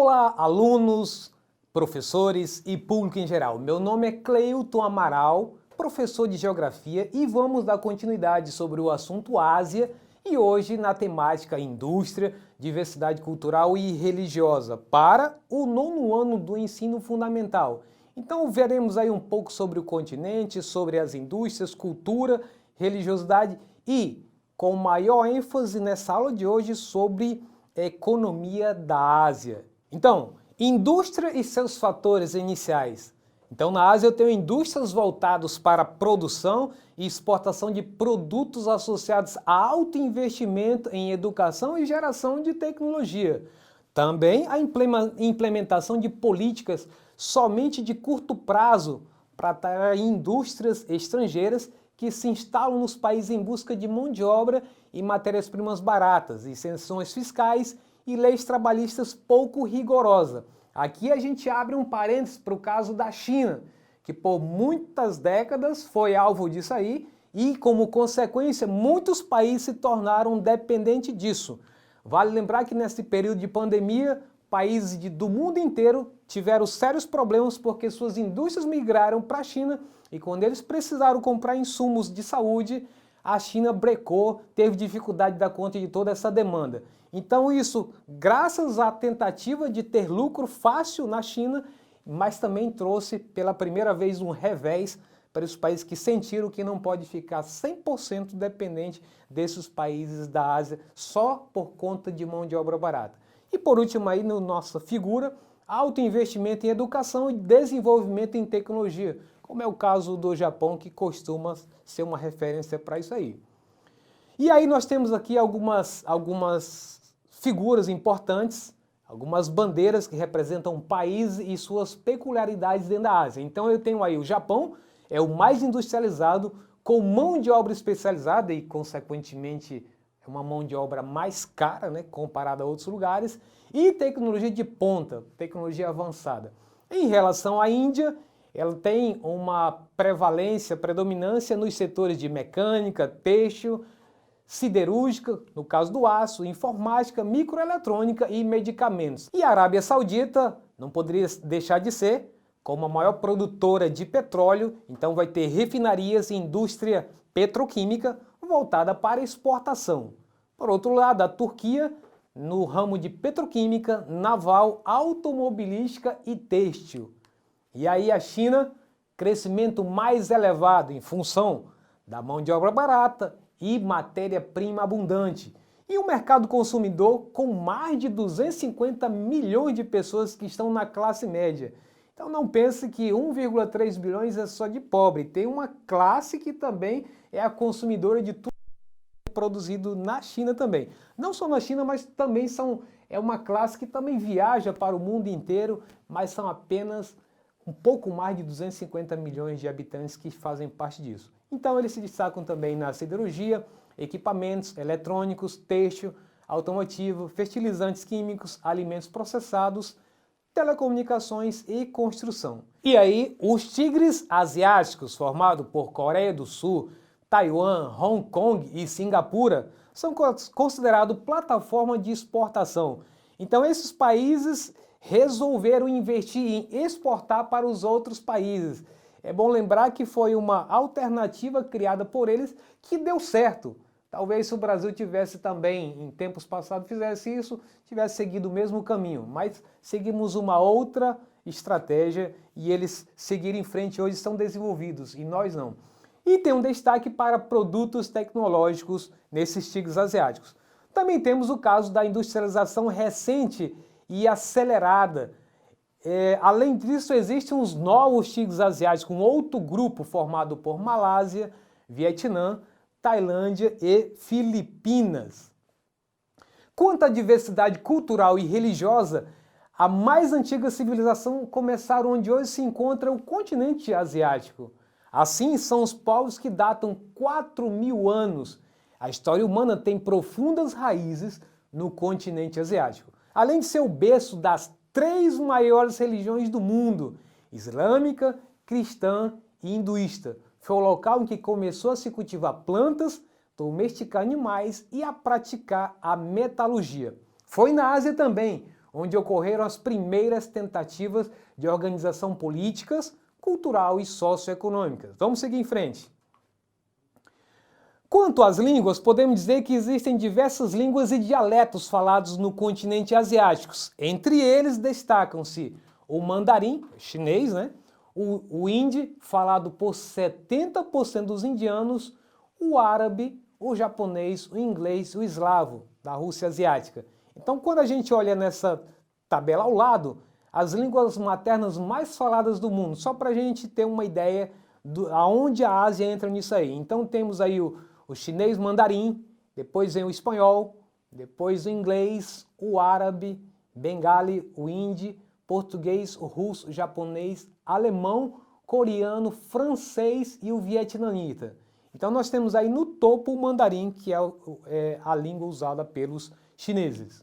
Olá, alunos, professores e público em geral. Meu nome é Cleilton Amaral, professor de Geografia, e vamos dar continuidade sobre o assunto Ásia e hoje na temática Indústria, Diversidade Cultural e Religiosa para o 9º ano do ensino fundamental. Então veremos aí um pouco sobre o continente, sobre as indústrias, cultura, religiosidade e, com maior ênfase nessa aula de hoje, sobre economia da Ásia. Então, indústria e seus fatores iniciais. Então, na Ásia eu tenho indústrias voltadas para a produção e exportação de produtos associados a alto investimento em educação e geração de tecnologia. Também a implementação de políticas somente de curto prazo para atrair indústrias estrangeiras que se instalam nos países em busca de mão de obra e matérias-primas baratas, isenções fiscais e leis trabalhistas pouco rigorosas. Aqui a gente abre um parênteses para o caso da China, que por muitas décadas foi alvo disso aí e, como consequência, muitos países se tornaram dependentes disso. Vale lembrar que nesse período de pandemia, países do mundo inteiro tiveram sérios problemas porque suas indústrias migraram para a China e quando eles precisaram comprar insumos de saúde, a China brecou, teve dificuldade de dar conta de toda essa demanda. Então isso, graças à tentativa de ter lucro fácil na China, mas também trouxe pela primeira vez um revés para os países que sentiram que não pode ficar 100% dependente desses países da Ásia só por conta de mão de obra barata. E por último aí, na nossa figura, alto investimento em educação e desenvolvimento em tecnologia, como é o caso do Japão, que costuma ser uma referência para isso aí. E aí nós temos aqui algumas figuras importantes, algumas bandeiras que representam países e suas peculiaridades dentro da Ásia. Então eu tenho aí o Japão, é o mais industrializado, com mão de obra especializada e, consequentemente, é uma mão de obra mais cara, né, comparada a outros lugares, e tecnologia de ponta, tecnologia avançada. Em relação à Índia, ela tem uma predominância nos setores de mecânica, têxtil, siderúrgica, no caso do aço, informática, microeletrônica e medicamentos. E a Arábia Saudita não poderia deixar de ser, como a maior produtora de petróleo, então vai ter refinarias e indústria petroquímica voltada para exportação. Por outro lado, a Turquia, no ramo de petroquímica, naval, automobilística e têxtil. E aí a China, crescimento mais elevado em função da mão de obra barata e matéria-prima abundante. E o mercado consumidor com mais de 250 milhões de pessoas que estão na classe média. Então não pense que 1,3 bilhões é só de pobre. Tem uma classe que também é a consumidora de tudo produzido na China também. Não só na China, mas também é uma classe que também viaja para o mundo inteiro, mas são apenas um pouco mais de 250 milhões de habitantes que fazem parte disso. Então eles se destacam também na siderurgia, equipamentos eletrônicos, têxtil, automotivo, fertilizantes químicos, alimentos processados, telecomunicações e construção. E aí, os tigres asiáticos, formados por Coreia do Sul, Taiwan, Hong Kong e Singapura, são considerados plataforma de exportação. Então esses países resolveram investir em exportar para os outros países. É bom lembrar que foi uma alternativa criada por eles que deu certo. Talvez se o Brasil tivesse também, em tempos passados, fizesse isso, tivesse seguido o mesmo caminho. Mas seguimos uma outra estratégia e eles seguiram em frente hoje estão desenvolvidos e nós não. E tem um destaque para produtos tecnológicos nesses tigres asiáticos. Também temos o caso da industrialização recente e acelerada. Além disso, existem os novos tigres asiáticos, um outro grupo formado por Malásia, Vietnã, Tailândia e Filipinas. Quanto à diversidade cultural e religiosa, a mais antiga civilização começaram onde hoje se encontra o continente asiático. Assim, são os povos que datam 4.000 anos. A história humana tem profundas raízes no continente asiático. Além de ser o berço das 3 maiores religiões do mundo, islâmica, cristã e hinduísta. Foi o local em que começou a se cultivar plantas, domesticar animais e a praticar a metalurgia. Foi na Ásia também, onde ocorreram as primeiras tentativas de organização políticas, cultural e socioeconômicas. Vamos seguir em frente. Quanto às línguas, podemos dizer que existem diversas línguas e dialetos falados no continente asiático. Entre eles destacam-se o mandarim, chinês, né? O hindi, falado por 70% dos indianos, o árabe, o japonês, o inglês, o eslavo, da Rússia asiática. Então, quando a gente olha nessa tabela ao lado, as línguas maternas mais faladas do mundo, só para a gente ter uma ideia de aonde a Ásia entra nisso aí. Então, temos aí o chinês mandarim, depois vem o espanhol, depois o inglês, o árabe, bengali, o hindi, português, o russo, o japonês, alemão, coreano, francês e o vietnamita. Então nós temos aí no topo o mandarim, que é a língua usada pelos chineses.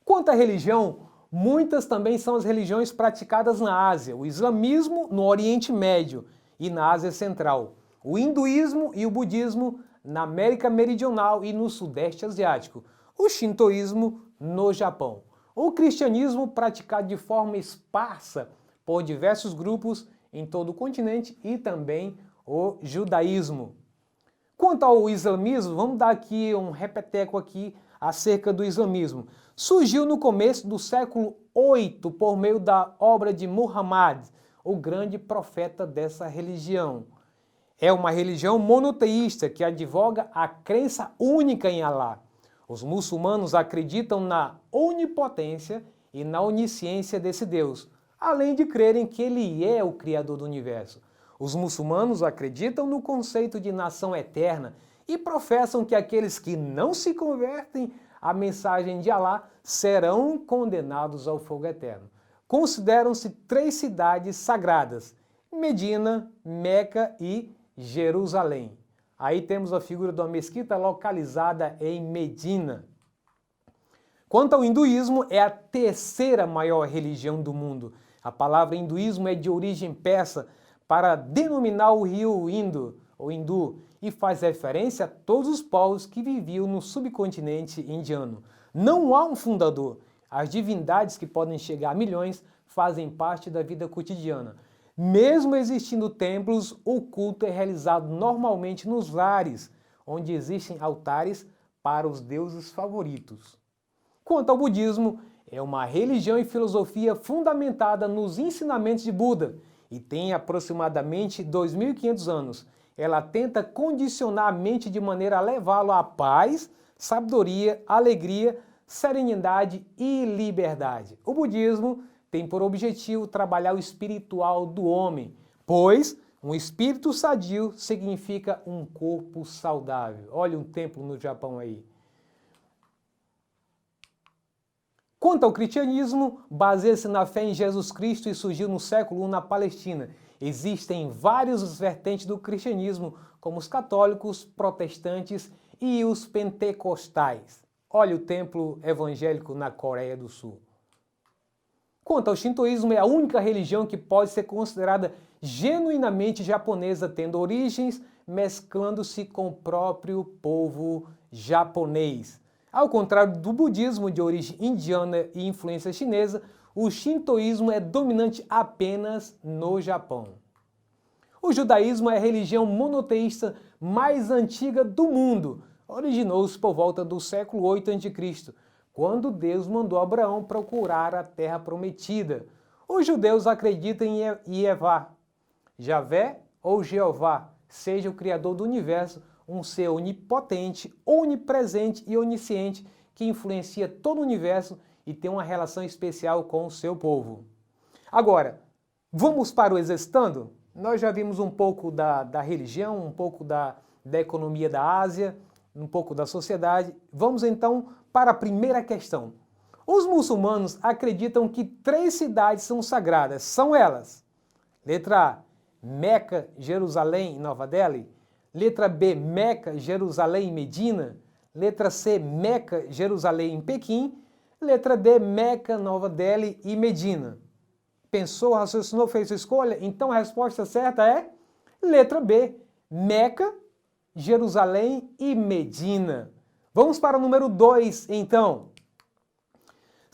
Quanto à religião, muitas também são as religiões praticadas na Ásia, o islamismo no Oriente Médio e na Ásia Central, o hinduísmo e o budismo na América Meridional e no Sudeste Asiático, o shintoísmo no Japão, o cristianismo praticado de forma esparsa por diversos grupos em todo o continente e também o judaísmo. Quanto ao islamismo, vamos dar aqui um repeteco aqui acerca do islamismo. Surgiu no começo do século VIII por meio da obra de Muhammad, o grande profeta dessa religião. É uma religião monoteísta que advoga a crença única em Alá. Os muçulmanos acreditam na onipotência e na onisciência desse Deus, além de crerem que ele é o Criador do universo. Os muçulmanos acreditam no conceito de nação eterna e professam que aqueles que não se convertem à mensagem de Alá serão condenados ao fogo eterno. Consideram-se 3 cidades sagradas: Medina, Meca e Jerusalém. Aí temos a figura de uma mesquita localizada em Medina. Quanto ao hinduísmo, é a 3ª maior religião do mundo. A palavra hinduísmo é de origem persa para denominar o rio Indo, ou hindu, e faz referência a todos os povos que viviam no subcontinente indiano. Não há um fundador. As divindades, que podem chegar a milhões, fazem parte da vida cotidiana. Mesmo existindo templos, o culto é realizado normalmente nos lares, onde existem altares para os deuses favoritos. Quanto ao budismo, é uma religião e filosofia fundamentada nos ensinamentos de Buda e tem aproximadamente 2.500 anos. Ela tenta condicionar a mente de maneira a levá-lo à paz, sabedoria, alegria, serenidade e liberdade. O budismo tem por objetivo trabalhar o espiritual do homem, pois um espírito sadio significa um corpo saudável. Olha um templo no Japão aí. Quanto ao cristianismo, baseia-se na fé em Jesus Cristo e surgiu no século I na Palestina. Existem várias vertentes do cristianismo, como os católicos, protestantes e os pentecostais. Olha o templo evangélico na Coreia do Sul. Quanto ao shintoísmo, é a única religião que pode ser considerada genuinamente japonesa, tendo origens mesclando-se com o próprio povo japonês. Ao contrário do budismo, de origem indiana e influência chinesa, o shintoísmo é dominante apenas no Japão. O judaísmo é a religião monoteísta mais antiga do mundo. Originou-se por volta do século 8 a.C., quando Deus mandou Abraão procurar a terra prometida. Os judeus acreditam em Yehvá, Javé ou Jeová, seja o Criador do universo, um ser onipotente, onipresente e onisciente que influencia todo o universo e tem uma relação especial com o seu povo. Agora, vamos para o exercitando? Nós já vimos um pouco da religião, um pouco da economia da Ásia, um pouco da sociedade. Vamos então para a primeira questão. Os muçulmanos acreditam que 3 cidades são sagradas. São elas: letra A, Meca, Jerusalém e Nova Delhi. Letra B, Meca, Jerusalém e Medina. Letra C, Meca, Jerusalém e Pequim. Letra D, Meca, Nova Delhi e Medina. Pensou, raciocinou, fez sua escolha? Então a resposta certa é letra B, Meca, Jerusalém e Medina. Vamos para o número 2, então.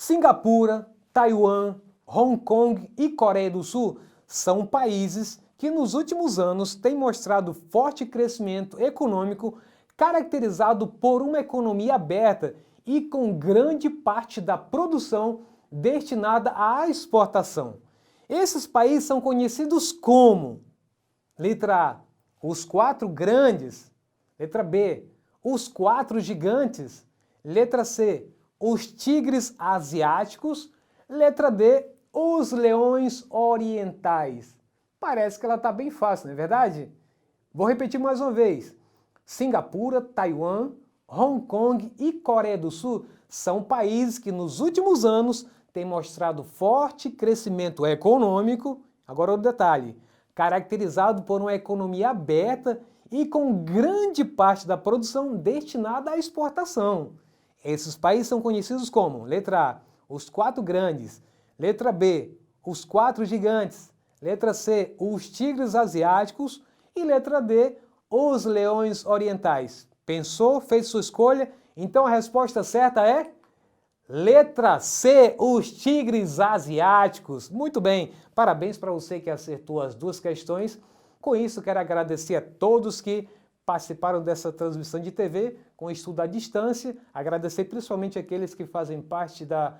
Singapura, Taiwan, Hong Kong e Coreia do Sul são países que nos últimos anos têm mostrado forte crescimento econômico, caracterizado por uma economia aberta e com grande parte da produção destinada à exportação. Esses países são conhecidos como: letra A, os 4 grandes; letra B, os 4 gigantes; letra C, os tigres asiáticos; letra D, os leões orientais. Parece que ela está bem fácil, não é verdade? Vou repetir mais uma vez. Singapura, Taiwan, Hong Kong e Coreia do Sul são países que nos últimos anos têm mostrado forte crescimento econômico, agora o detalhe, caracterizado por uma economia aberta e com grande parte da produção destinada à exportação. Esses países são conhecidos como: letra A, os 4 grandes; letra B, os 4 gigantes; letra C, os tigres asiáticos; e letra D, os leões orientais. Pensou? Fez sua escolha? Então a resposta certa é letra C, os tigres asiáticos. Muito bem, parabéns para você que acertou as 2 questões. Com isso, quero agradecer a todos que participaram dessa transmissão de TV com estudo à distância. Agradecer principalmente aqueles que fazem parte da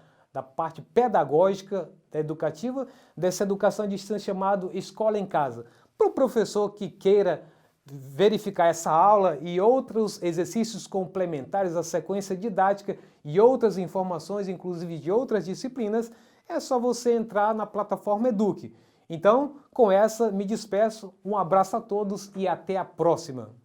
parte pedagógica, educativa, dessa educação à distância chamada Escola em Casa. Para o professor que queira verificar essa aula e outros exercícios complementares à sequência didática e outras informações, inclusive de outras disciplinas, é só você entrar na plataforma Eduque. Então, com essa, me despeço, um abraço a todos e até a próxima!